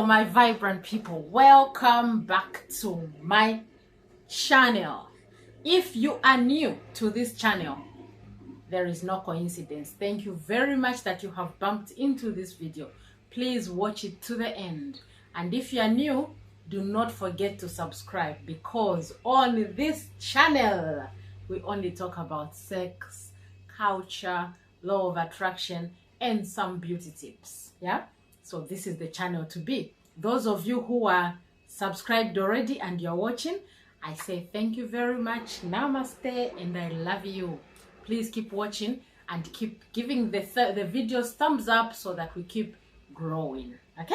my vibrant people, welcome back to my channel. If you are new to this channel, there is no coincidence. Thank you very much that you have bumped into this video. Please watch it to the end. And if you are new, do not forget to subscribe, because on this channel we only talk about sex, culture, law of attraction, and some beauty tips. Yeah, so this is the channel to be. Those of you who are subscribed already and you're watching, I say thank you very much. Namaste, and I love you. Please keep watching and keep giving the videos thumbs up so that we keep growing. Okay,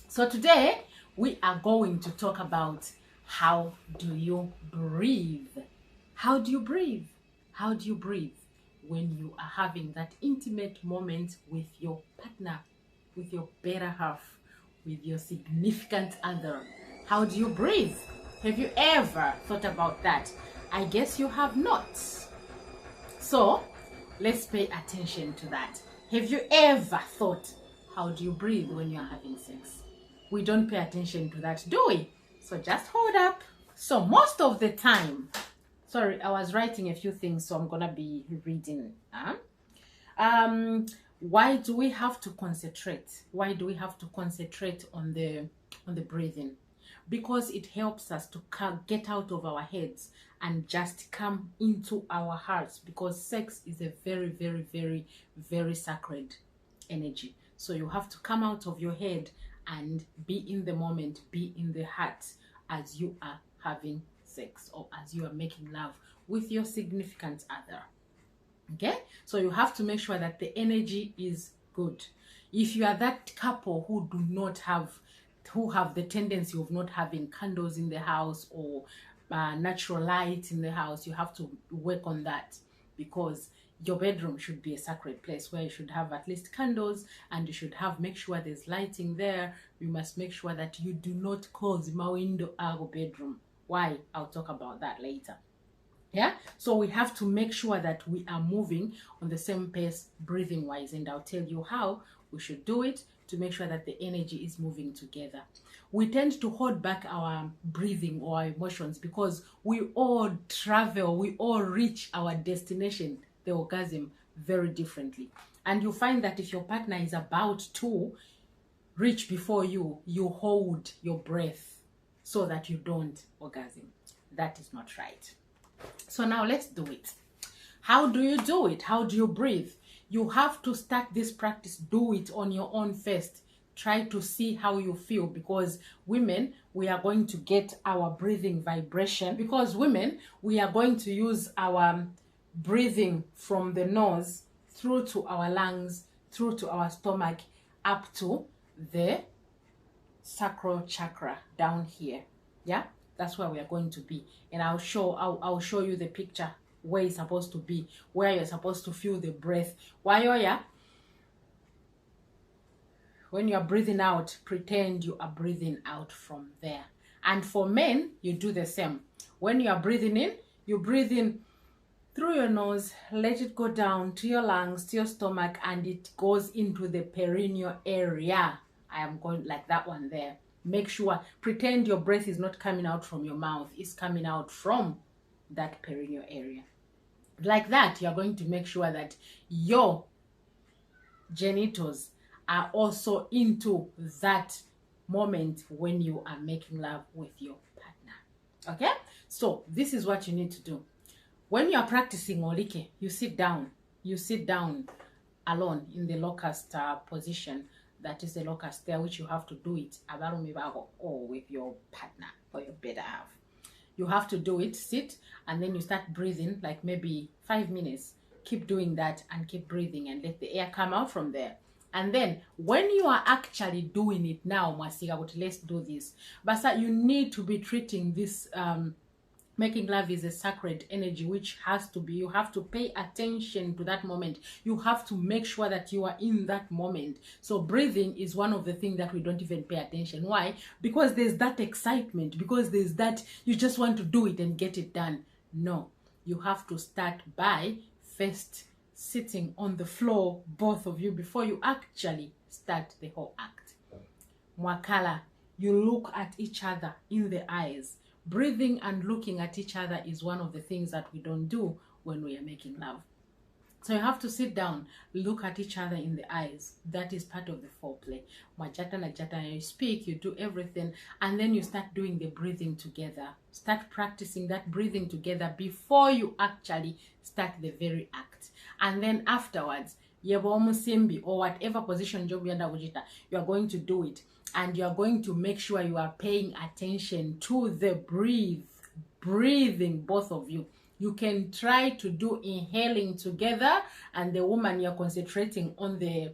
so today we are going to talk about how do you breathe. How do you breathe? How do you breathe when you are having that intimate moment with your partner, with your better half, with your significant other? How do you breathe? Have you ever thought about that? I guess you have not. So let's pay attention to that. Have you ever thought, how do you breathe when you're having sex? We don't pay attention to that, do we? So just hold up. So most of the time, sorry, I was writing a few things, so I'm gonna be reading. Why do we have to concentrate? Why do we have to concentrate on the breathing? Because it helps us to get out of our heads and just come into our hearts, because sex is a very, very, very, very sacred energy. So you have to come out of your head and be in the moment, be in the heart as you are having sex or as you are making love with your significant other. Okay, so you have to make sure that the energy is good. If you are that couple who have the tendency of not having candles in the house or natural light in the house, you have to work on that, because your bedroom should be a sacred place where you should have at least candles, and you should make sure there's lighting there. You must make sure that you do not close my window our bedroom. Why? I'll talk about that later. Yeah, so we have to make sure that we are moving on the same pace breathing wise, and I'll tell you how we should do it to make sure that the energy is moving together. We tend to hold back our breathing or our emotions because we all travel, we all reach our destination, the orgasm, very differently. And you find that if your partner is about to reach before you, you hold your breath so that you don't orgasm. That is not right. So now let's do it. How do you do it? How do you breathe? You have to start this practice. Do it on your own first. Try to see how you feel, because women, we are going to get our breathing vibration. Because women, we are going to use our breathing from the nose through to our lungs, through to our stomach, up to the sacral chakra down here. Yeah, that's where we are going to be. And I'll show you the picture where it's supposed to be, where you're supposed to feel the breath. When you're breathing out, pretend you are breathing out from there. And for men, you do the same. When you are breathing in, you breathe in through your nose, let it go down to your lungs, to your stomach, and it goes into the perineal area. I am going like that one there. Make sure, pretend your breath is not coming out from your mouth, it's coming out from that perineal area. Like that, you're going to make sure that your genitals are also into that moment when you are making love with your partner. Okay, so this is what you need to do. When you are practicing olike, you sit down alone in the locust position. That is the locust there, which you have to do it or with your partner or your better half. You have to do it, sit, and then you start breathing like maybe 5 minutes. Keep doing that and keep breathing and let the air come out from there. And then when you are actually doing it now, let's do this. But you need to be treating this making love is a sacred energy, which has to be, you have to pay attention to that moment. You have to make sure that you are in that moment. So breathing is one of the things that we don't even pay attention. Why? Because there's that excitement, because there's that, you just want to do it and get it done. No, you have to start by first sitting on the floor, both of you, before you actually start the whole act. mwakala, you look at each other in the eyes. Breathing and looking at each other is one of the things that we don't do when we are making love. So you have to sit down, look at each other in the eyes. That is part of the foreplay. Majata na jata, you speak, you do everything, and then you start doing the breathing together. Start practicing that breathing together before you actually start the very act. And then afterwards, yebomusimbi or whatever position job you are going to do it, and you are going to make sure you are paying attention to the breathing, both of you. You can try to do inhaling together, and the woman, you're concentrating on the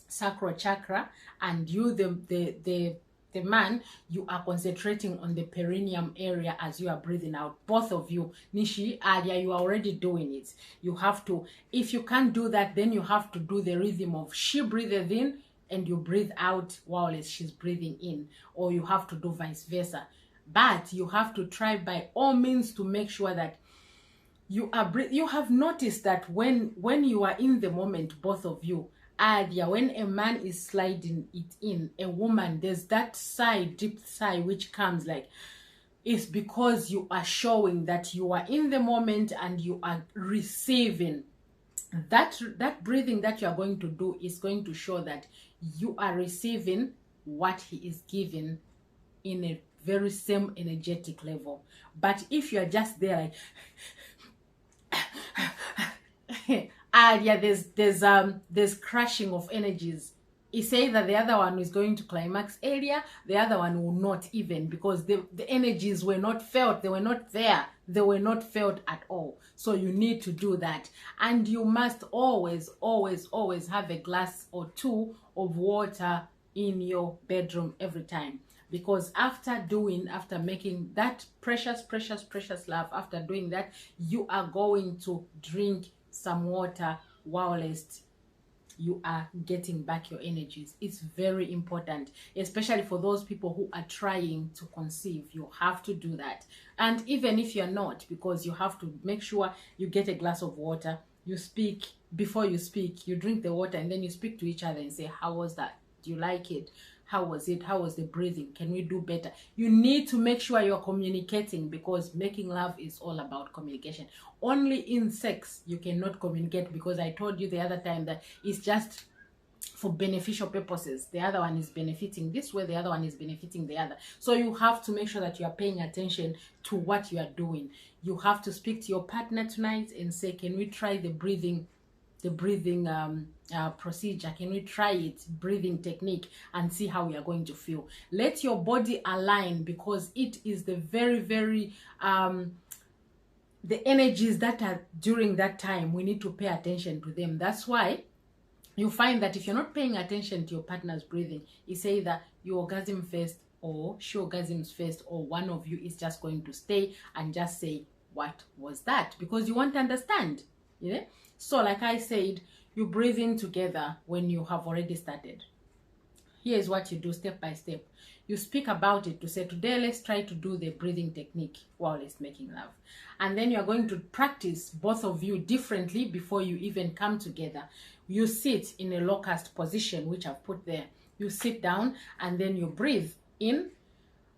sacral chakra, and you, the man, you are concentrating on the perineum area as you are breathing out. Both of you, Nishi, Alia, you are already doing it. You have to, if you can't do that, then you have to do the rhythm of she breathes in and you breathe out while she's breathing in, or you have to do vice versa. But you have to try by all means to make sure that you have noticed that when you are in the moment, both of you, when a man is sliding it in, a woman, there's that sigh, deep sigh, which comes like, it's because you are showing that you are in the moment and you are receiving. That breathing that you are going to do is going to show that you are receiving what he is giving in a very same energetic level. But if you are just there like yeah, there's crashing of energies. It's either the other one is going to climax area, the other one will not even, because the energies were not felt, they were not there, they were not felt at all. So you need to do that, and you must always have a glass or two of water in your bedroom every time. Because after making that precious love, after doing that, you are going to drink some water whilst you are getting back your energies. It's very important, especially for those people who are trying to conceive. You have to do that. And even if you're not, because you have to make sure you get a glass of water, you speak. Before you speak, you drink the water, and then you speak to each other and say, how was that? Do you like it? How was it? How was the breathing? Can we do better? You need to make sure you're communicating, because making love is all about communication. Only in sex you cannot communicate, because I told you the other time that it's just for beneficial purposes. The other one is benefiting this way, the other one is benefiting the other. So you have to make sure that you are paying attention to what you are doing. You have to speak to your partner tonight and say, can we try the breathing procedure? Can we try it, breathing technique, and see how we are going to feel? Let your body align, because it is the very the energies that are during that time, we need to pay attention to them. That's why you find that if you're not paying attention to your partner's breathing, it's either you orgasm first or she orgasms first, or one of you is just going to stay and just say, what was that? Because you want to understand, you know? So like I said, you breathe in together when you have already started. Here's what you do step by step. You speak about it to say, today let's try to do the breathing technique while it's making love. And then you're going to practice, both of you, differently before you even come together. You sit in a locust position, which I've put there. You sit down and then you breathe in,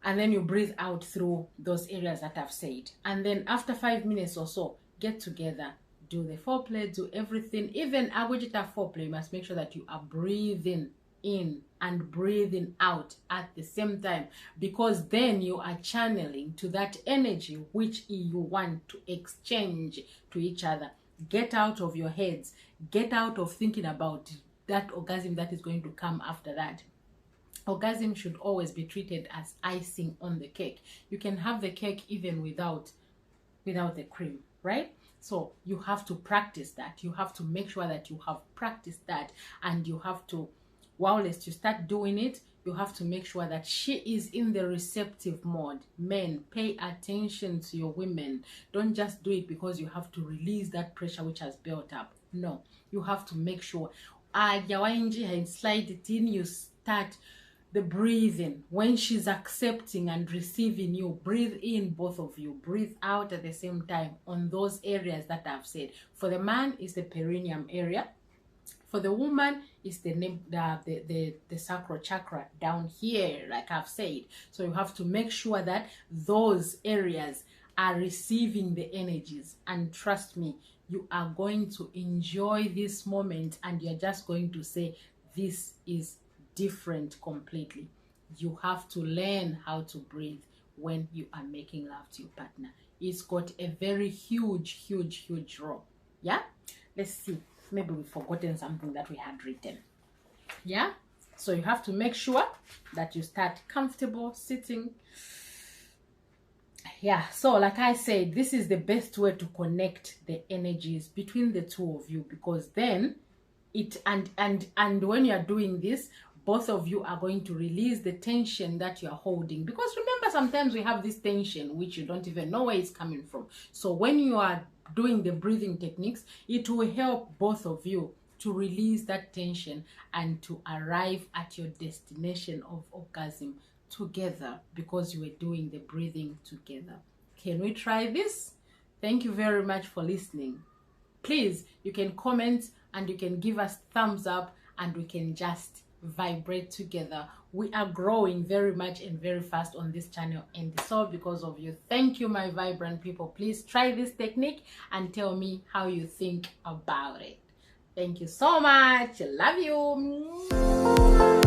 and then you breathe out through those areas that I've said. And then after 5 minutes or so, get together, do the foreplay, do everything. Even agujita foreplay, you must make sure that you are breathing in and breathing out at the same time, because then you are channeling to that energy which you want to exchange to each other. Get out of your heads, get out of thinking about that orgasm that is going to come after that. Orgasm should always be treated as icing on the cake. You can have the cake even without the cream, right? So you have to practice that. You have to make sure that you have practiced that, and you have to, whilst you start doing it, you have to make sure that she is in the receptive mode. Men, pay attention to your women. Don't just do it because you have to release that pressure which has built up. No, you have to make sure and slide it in. You start the breathing when she's accepting and receiving you. Breathe in, both of you. Breathe out at the same time on those areas that I've said. For the man, is the perineum area. For the woman, it's the name, the sacral chakra down here, like I've said. So you have to make sure that those areas are receiving the energies. And trust me, you are going to enjoy this moment, and you're just going to say, this is different completely. You have to learn how to breathe when you are making love to your partner. It's got a very huge, huge, huge role. Yeah? Let's see. Maybe we've forgotten something that we had written. Yeah? So you have to make sure that you start comfortable sitting. Yeah, so like I said, this is the best way to connect the energies between the two of you, because then it and when you're doing this, both of you are going to release the tension that you're holding. Because remember, sometimes we have this tension which you don't even know where it's coming from. So when you are doing the breathing techniques, it will help both of you to release that tension and to arrive at your destination of orgasm together, because you were doing the breathing together. Can we try this? Thank you very much for listening. Please, you can comment and you can give us thumbs up, and we can just vibrate together. We are growing very much and very fast on this channel, and it's all because of you. Thank you, my vibrant people. Please try this technique and tell me how you think about it. Thank you so much. Love you.